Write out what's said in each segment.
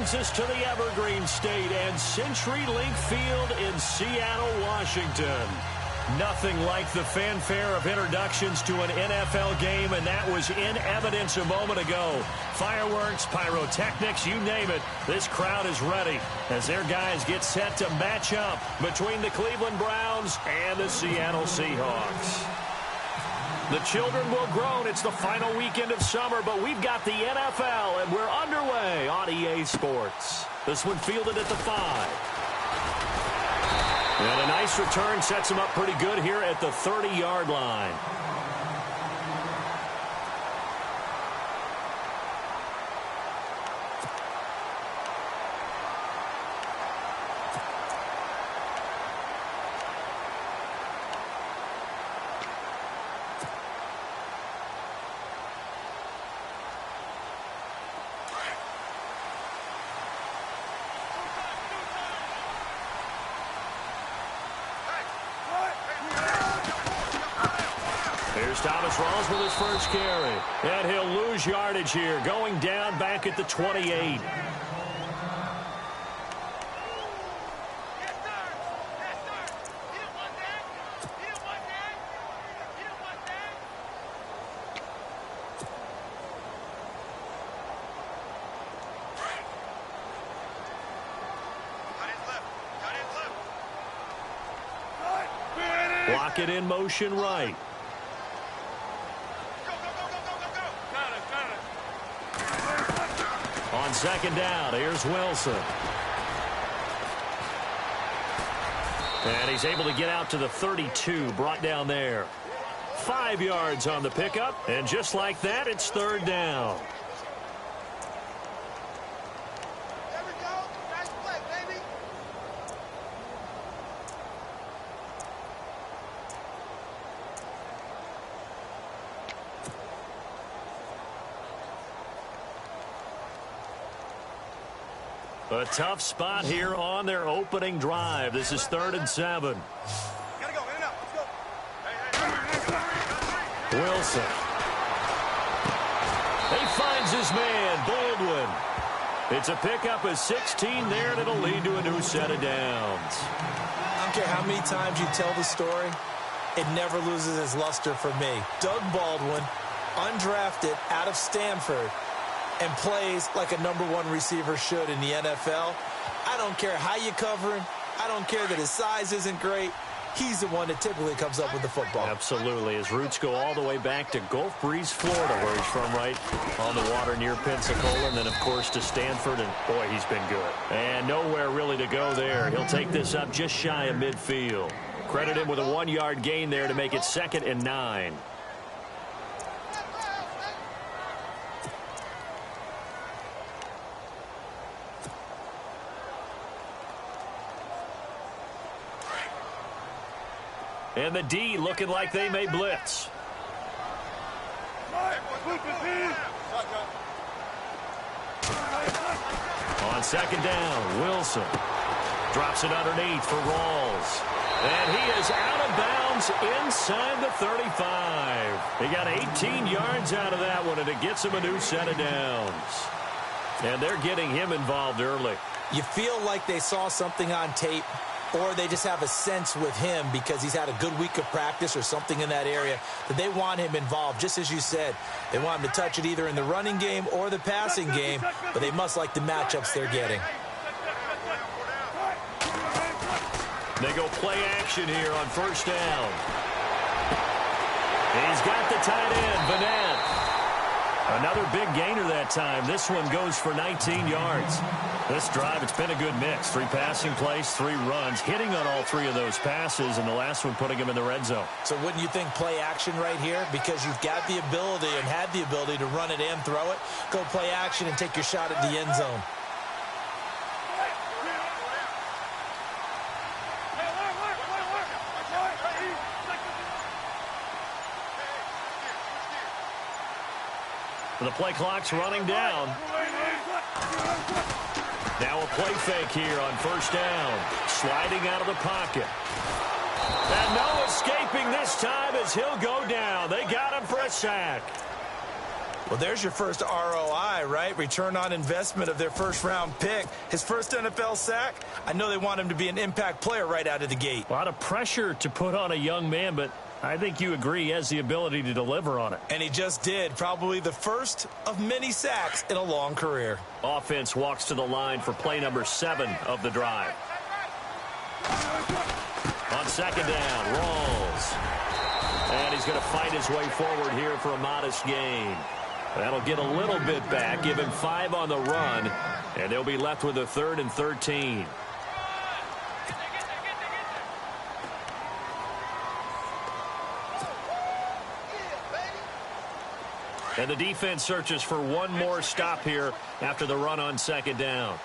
brings us to the Evergreen State and CenturyLink Field in Seattle, Washington. Nothing like the fanfare of introductions to an NFL game, and that was in evidence a moment ago. Fireworks, pyrotechnics, you name it. This crowd is ready as their guys get set to match up between the Cleveland Browns and the Seattle Seahawks. The children will groan. It's the final weekend of summer, but we've got the NFL, and we're underway on EA Sports. This one fielded at the 5. And a nice return sets him up pretty good here at the 30-yard line. Here's Thomas Rawls with his first carry. And he'll lose yardage here, going down back at the 28. Block it in motion right. On second down, here's Wilson. And he's able to get out to the 32, brought down there. 5 yards on the pickup, and just like that, it's third down. There we go. Nice play, baby. A tough spot here on their opening drive. This is 3rd and 7. Gotta go. In and out. Let's go. Wilson. He finds his man, Baldwin. It's a pickup of 16 there, and it'll lead to a new set of downs. I don't care how many times you tell the story, it never loses its luster for me. Doug Baldwin, undrafted out of Stanford, and plays like a #1 receiver should in the NFL. I don't care how you cover him. I don't care that his size isn't great. He's the one that typically comes up with the football. Absolutely. His roots go all the way back to Gulf Breeze, Florida, where he's from, right on the water near Pensacola, and then, of course, to Stanford, and, boy, he's been good. And nowhere really to go there. He'll take this up just shy of midfield. Credit him with a 1-yard gain there to make it 2nd and 9. And the D looking like they may blitz. On second down, Wilson drops it underneath for Rawls. And he is out of bounds inside the 35. He got 18 yards out of that one, and it gets him a new set of downs. And they're getting him involved early. You feel like they saw something on tape, or they just have a sense with him because he's had a good week of practice or something in that area that they want him involved. Just as you said, they want him to touch it either in the running game or the passing game, but they must like the matchups they're getting. They go play action here on first down. He's got the tight end, Vanette. Another big gainer that time. This one goes for 19 yards. This drive, it's been a good mix. 3 passing plays, 3 runs, hitting on all 3 of those passes, and the last one putting him in the red zone. So wouldn't you think play action right here? Because you've got the ability and had the ability to run it and throw it. Go play action and take your shot at the end zone. The play clock's running down. Now a play fake here on first down. Sliding out of the pocket. And no escaping this time as he'll go down. They got him for a sack. Well, there's your first ROI, right? Return on investment of their first-round pick. His first NFL sack. I know they want him to be an impact player right out of the gate. A lot of pressure to put on a young man, but I think you agree he has the ability to deliver on it. And he just did. Probably the first of many sacks in a long career. Offense walks to the line for play number 7 of the drive. On second down, rolls. And he's going to fight his way forward here for a modest gain. That'll get a little bit back, give him 5 on the run, and they'll be left with a 3rd and 13. And the defense searches for one more stop here after the run on second down.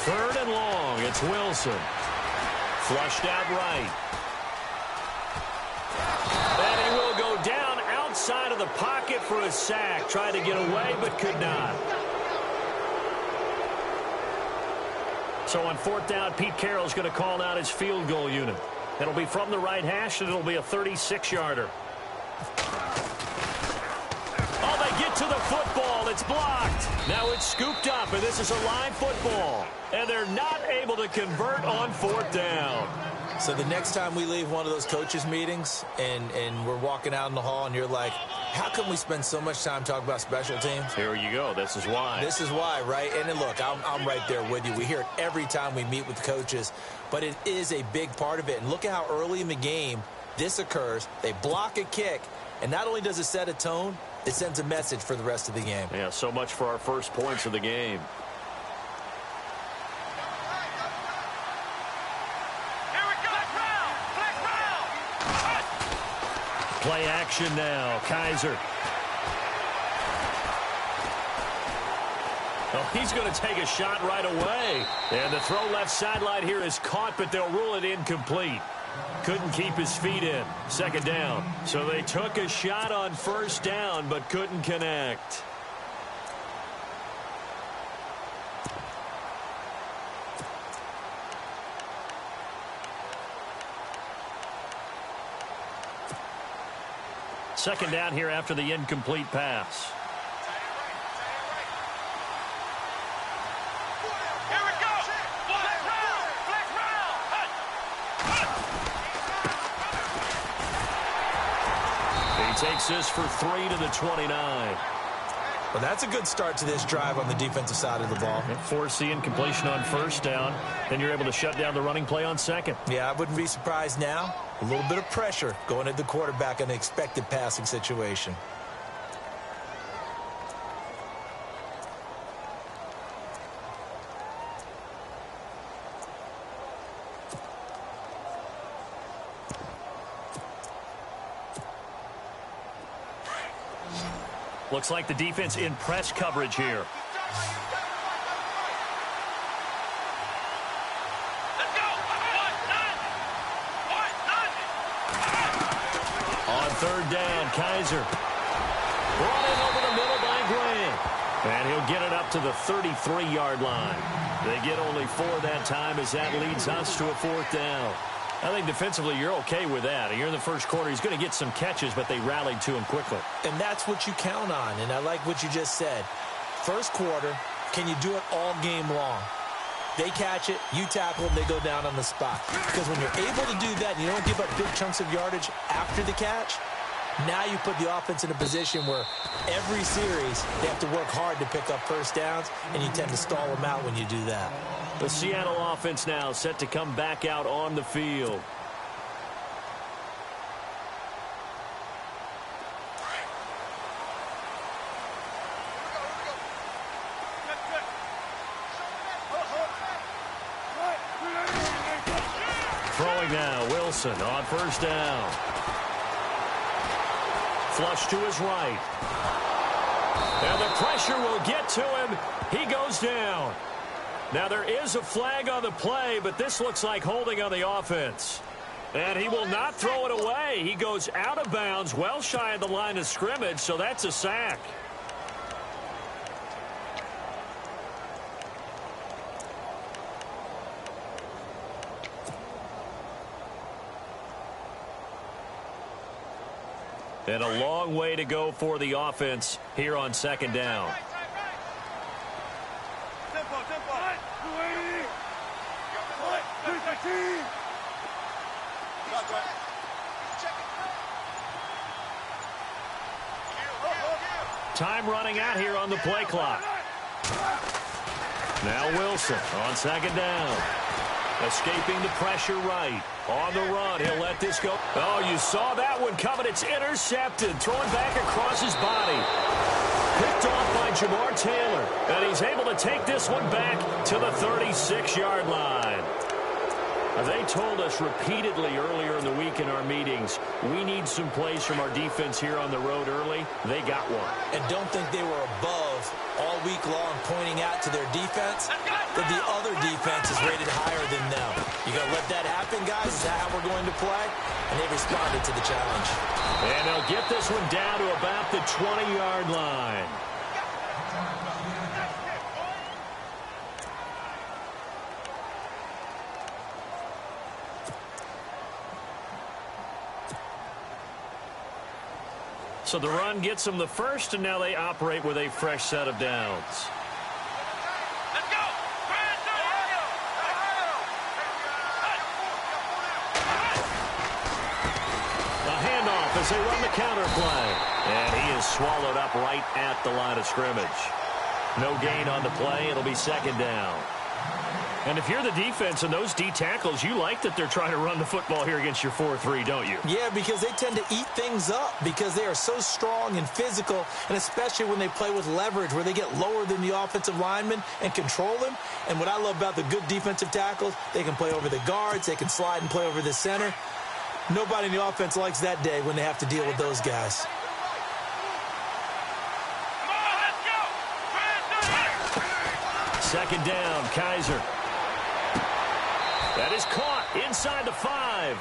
Third and long, it's Wilson. Flushed out right. And he will go down outside of the pocket for a sack. Tried to get away, but could not. So on 4th down, Pete Carroll's going to call out his field goal unit. It'll be from the right hash, and it'll be a 36-yarder. Oh, they get to the football. It's blocked. Now it's scooped up, and this is a live football. And they're not able to convert on 4th down. So the next time we leave one of those coaches' meetings and we're walking out in the hall and you're like, how come we spend so much time talking about special teams? Here you go. This is why. This is why, right? And then look, I'm right there with you. We hear it every time we meet with coaches, but it is a big part of it. And look at how early in the game this occurs. They block a kick, and not only does it set a tone, it sends a message for the rest of the game. Yeah, so much for our first points of the game. Play action now. Kaiser. Oh, he's going to take a shot right away. And the throw left sideline here is caught, but they'll rule it incomplete. Couldn't keep his feet in. Second down. So they took a shot on 1st down, but couldn't connect. Second down here after the incomplete pass. Here we go. He takes this for 3 to the 29. Well, that's a good start to this drive on the defensive side of the ball. Force the incompletion on 1st down. Then you're able to shut down the running play on 2nd. Yeah, I wouldn't be surprised now. A little bit of pressure going at the quarterback in an expected passing situation. Looks like the defense in press coverage here. On 3rd down, Kaiser. Brought in over the middle by Grant. And he'll get it up to the 33-yard line. They get only 4 that time as that leads us to a 4th down. I think defensively you're okay with that. Here in the first quarter, he's going to get some catches, but they rallied to him quickly. And that's what you count on, and I like what you just said. First quarter, can you do it all game long? They catch it, you tackle them, they go down on the spot. Because when you're able to do that and you don't give up big chunks of yardage after the catch, now you put the offense in a position where every series they have to work hard to pick up 1st downs, and you tend to stall them out when you do that. The Seattle offense now set to come back out on the field. Throwing now, Wilson on 1st down. Flush to his right. And the pressure will get to him. He goes down. Now there is a flag on the play, but this looks like holding on the offense. And he will not throw it away. He goes out of bounds, well shy of the line of scrimmage, so that's a sack. And a long way to go for the offense here on second down. Tempo, tempo. Time running out here on the play clock. Now Wilson on second down. Escaping the pressure right. On the run, he'll let this go. Oh, you saw that one coming. It's intercepted. Thrown back across his body. Picked off by Jamar Taylor. And he's able to take this one back to the 36-yard line. They told us repeatedly earlier in the week in our meetings, we need some plays from our defense here on the road early. They got one. And don't think they were above all week long pointing out to their defense that the other defense is rated higher than them. You got to let that happen, guys. Is that how we're going to play? And they responded to the challenge. And they'll get this one down to about the 20-yard line. So the run gets them the first, and now they operate with a fresh set of downs. Let's go! A handoff as they run the counter play. And he is swallowed up right at the line of scrimmage. No gain on the play. It'll be second down. And if you're the defense and those D tackles, you like that they're trying to run the football here against your 4-3, don't you? Yeah, because they tend to eat things up because they are so strong and physical, and especially when they play with leverage where they get lower than the offensive linemen and control them. And what I love about the good defensive tackles, they can play over the guards, they can slide and play over the center. Nobody in the offense likes that day when they have to deal with those guys. Second down, Kaiser. That is caught inside the 5.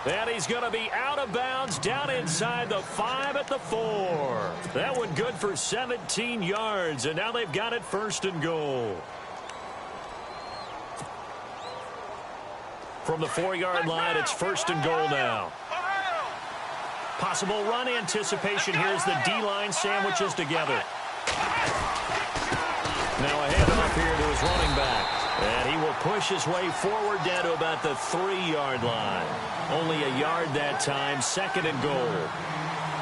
And he's going to be out of bounds down inside the 5 at the 4. That one good for 17 yards, and now they've got it first and goal. From the 4-yard line, it's first and goal now. Possible run anticipation here as the D-line sandwiches together. Now a handoff here to his running back. And he will push his way forward down to about the 3-yard line. Only a yard that time, second and goal.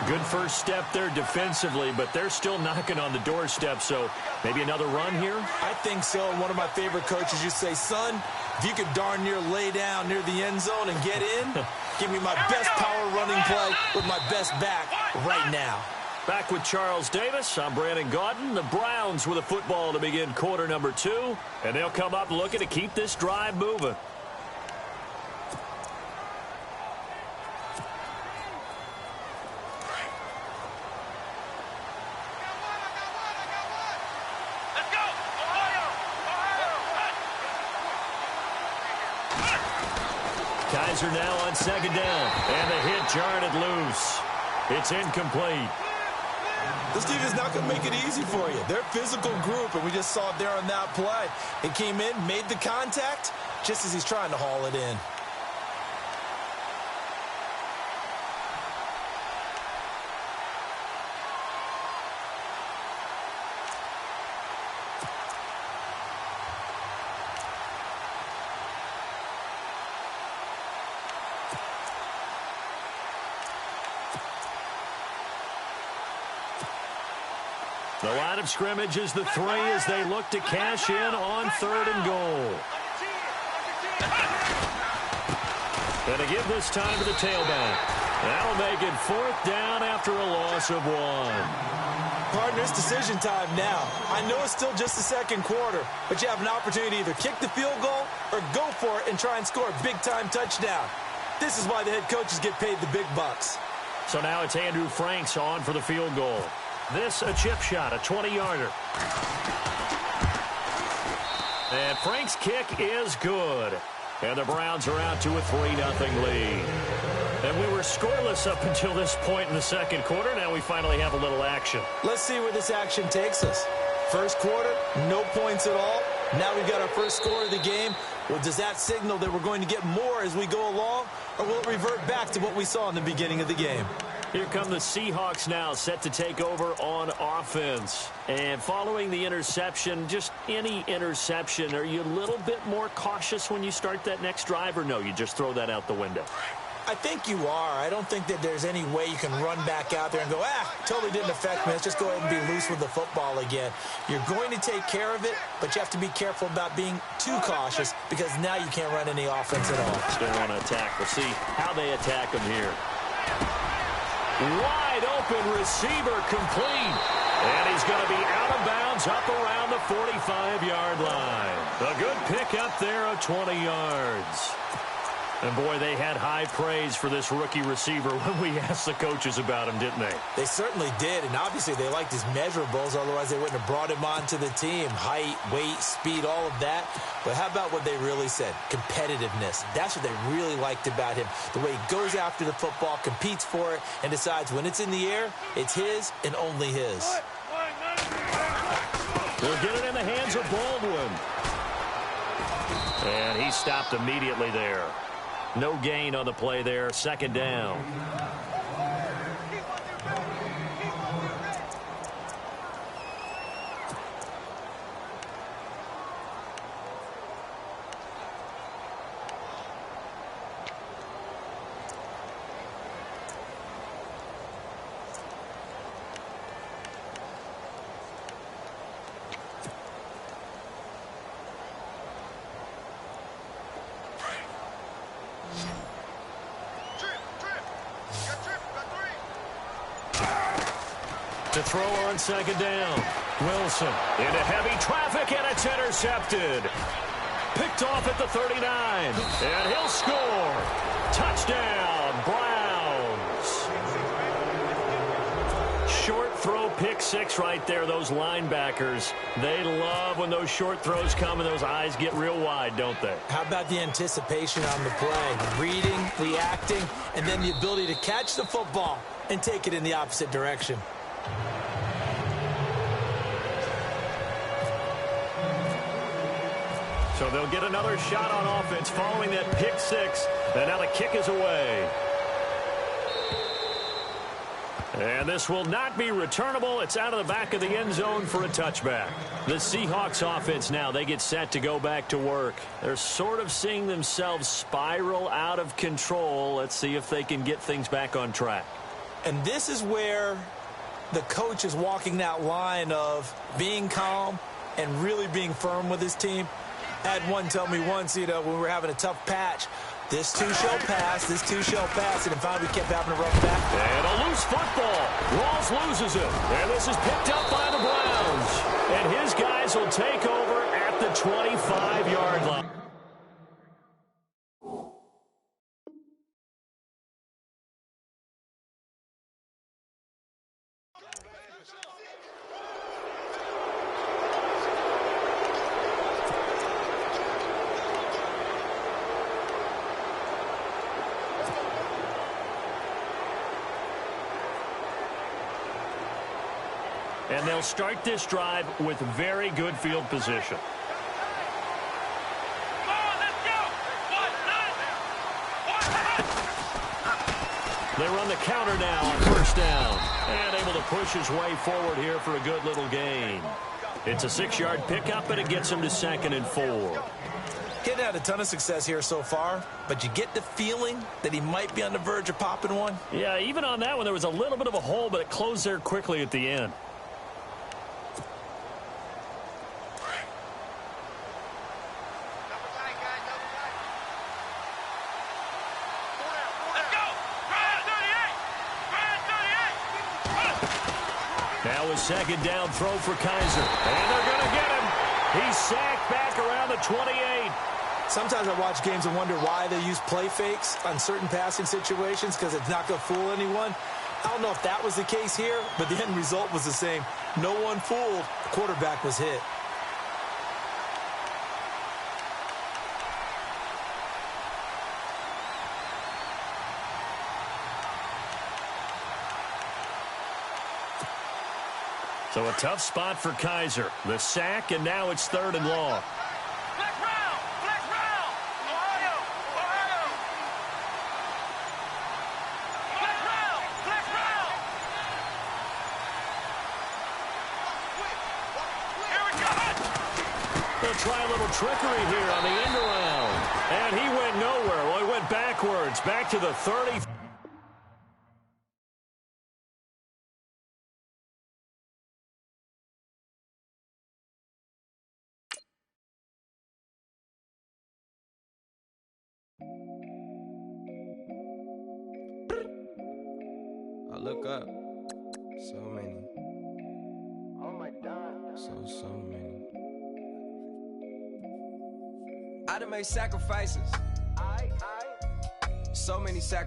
Good first step there defensively, but they're still knocking on the doorstep, so maybe another run here? I think so. And one of my favorite coaches, you say, son, if you could darn near lay down near the end zone and get in, give me my best power running play with my best back right now. Back with Charles Davis, I'm Brandon Gaudin. The Browns with a football to begin quarter number 2, and they'll come up looking to keep this drive moving. Kaiser now on second down, and the hit jarred it loose. It's incomplete. This defense is not going to make it easy for you. They're a physical group, and we just saw it there on that play. It came in, made the contact, just as he's trying to haul it in. The line of scrimmage is the 3 as they look to cash in on third and goal. And to give this time to the tailback. That'll make it fourth down after a loss of 1. Partner, it's decision time now. I know it's still just the second quarter, but you have an opportunity to either kick the field goal or go for it and try and score a big-time touchdown. This is why the head coaches get paid the big bucks. So now it's Andrew Franks on for the field goal. This a chip shot, a 20-yarder. And Frank's kick is good. And the Browns are out to a 3-0 lead. And we were scoreless up until this point in the second quarter. Now we finally have a little action. Let's see where this action takes us. First quarter, no points at all. Now we've got our first score of the game. Well, does that signal that we're going to get more as we go along? Or will it revert back to what we saw in the beginning of the game? Here come the Seahawks now, set to take over on offense. And following the interception, just any interception, are you a little bit more cautious when you start that next drive, or no, you just throw that out the window? I think you are. I don't think that there's any way you can run back out there and go, totally didn't affect me. Let's just go ahead and be loose with the football again. You're going to take care of it, but you have to be careful about being too cautious because now you can't run any offense at all. Still on attack. We'll see how they attack them here. Wide open receiver complete. And he's going to be out of bounds up around the 45-yard line. A good pick up there of 20 yards. And, boy, they had high praise for this rookie receiver when we asked the coaches about him, didn't they? They certainly did, and obviously they liked his measurables. Otherwise, they wouldn't have brought him onto the team. Height, weight, speed, all of that. But how about what they really said? Competitiveness. That's what they really liked about him. The way he goes after the football, competes for it, and decides when it's in the air, it's his and only his. They'll get it in the hands of Baldwin. And he stopped immediately there. No gain on the play there. Second down. To throw on second down. Wilson into heavy traffic, and it's intercepted. Picked off at the 39. And he'll score. Touchdown, Browns. Short throw, pick six right there. Those linebackers, they love when those short throws come and those eyes get real wide, don't they? How about the anticipation on the play? Reading, reacting, and then the ability to catch the football and take it in the opposite direction. So they'll get another shot on offense following that pick six. And now the kick is away. And this will not be returnable. It's out of the back of the end zone for a touchback. The Seahawks offense now, they get set to go back to work. They're sort of seeing themselves spiral out of control. Let's see if they can get things back on track. And this is where the coach is walking that line of being calm and really being firm with his team. I had one tell me once, when we were having a tough patch, this too shall pass, this too shall pass, and finally we kept having a rough back. And a loose football. Rawls loses it. And this is picked up by the Browns. And his guys will take over at the 25-yard line. And they'll start this drive with very good field position. They run the counter now on first down. And able to push his way forward here for a good little gain. It's a 6-yard pickup, and it gets him to 2nd and 4. He's had a ton of success here so far, but you get the feeling that he might be on the verge of popping one. Yeah, even on that one, there was a little bit of a hole, but it closed there quickly at the end. Now a second down throw for Kaiser. And they're going to get him. He's sacked back around the 28. Sometimes I watch games and wonder why they use play fakes on certain passing situations because it's not going to fool anyone. I don't know if that was the case here, but the end result was the same. No one fooled. The quarterback was hit. So a tough spot for Kaiser. The sack, and now it's 3rd and long. try a little trickery here on the end around. And he went nowhere. Well, he went backwards, back to the 30. I look up, so many. Oh my God. So many. I done made sacrifices. So many sacrifices.